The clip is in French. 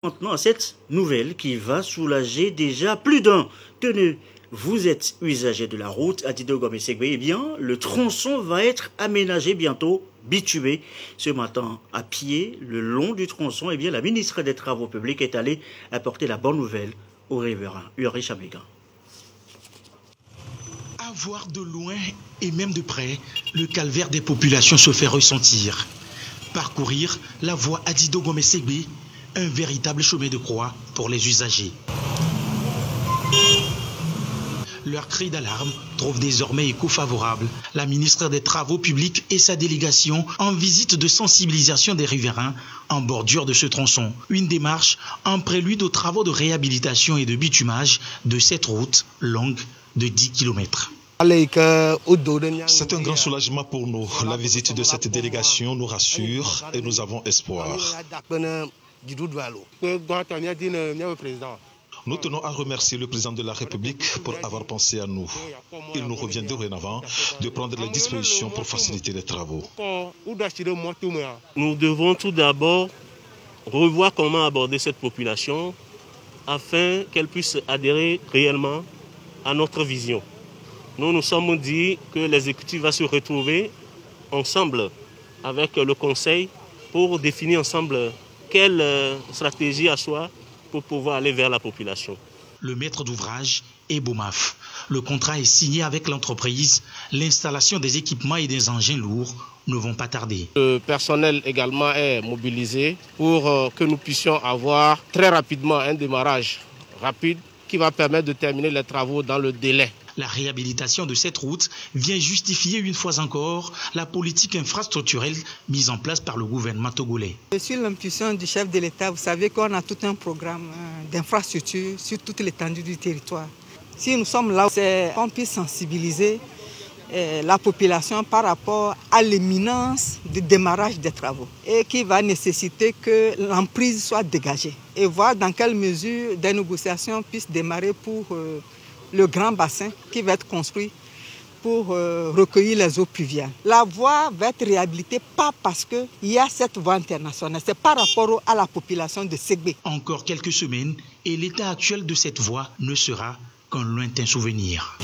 Maintenant, cette nouvelle qui va soulager déjà plus d'un. Tenez, vous êtes usager de la route à Didogomé-Segbe, eh bien, le tronçon va être aménagé bientôt, bitumé. Ce matin, à pied, le long du tronçon, eh bien, la ministre des Travaux publics est allée apporter la bonne nouvelle aux riverains. Uri Chamega. À voir de loin et même de près, le calvaire des populations se fait ressentir. Parcourir la voie à Didogomé-Segbe, un véritable chemin de croix pour les usagers. Leur cri d'alarme trouve désormais écho favorable. La ministre des Travaux publics et sa délégation en visite de sensibilisation des riverains en bordure de ce tronçon. Une démarche en prélude aux travaux de réhabilitation et de bitumage de cette route longue de 10 km. C'est un grand soulagement pour nous. La visite de cette délégation nous rassure et nous avons espoir. Nous tenons à remercier le président de la République pour avoir pensé à nous. Il nous revient dorénavant de prendre les dispositions pour faciliter les travaux. Nous devons tout d'abord revoir comment aborder cette population afin qu'elle puisse adhérer réellement à notre vision. Nous nous sommes dit que l'exécutif va se retrouver ensemble avec le Conseil pour définir ensemble quelle stratégie asseoir pour pouvoir aller vers la population. Le maître d'ouvrage est Bomaf. Le contrat est signé avec l'entreprise. L'installation des équipements et des engins lourds ne vont pas tarder. Le personnel également est mobilisé pour que nous puissions avoir très rapidement un démarrage rapide qui va permettre de terminer les travaux dans le délai. La réhabilitation de cette route vient justifier une fois encore la politique infrastructurelle mise en place par le gouvernement togolais. Sur l'impulsion du chef de l'État, vous savez qu'on a tout un programme d'infrastructure sur toute l'étendue du territoire. Si nous sommes là, c'est qu'on puisse sensibiliser la population par rapport à l'imminence du démarrage des travaux et qui va nécessiter que l'emprise soit dégagée et voir dans quelle mesure des négociations puissent démarrer pour le grand bassin qui va être construit pour recueillir les eaux pluviales. La voie va être réhabilitée pas parce qu'il y a cette voie internationale, c'est par rapport à la population de Segbe. Encore quelques semaines et l'état actuel de cette voie ne sera qu'un lointain souvenir.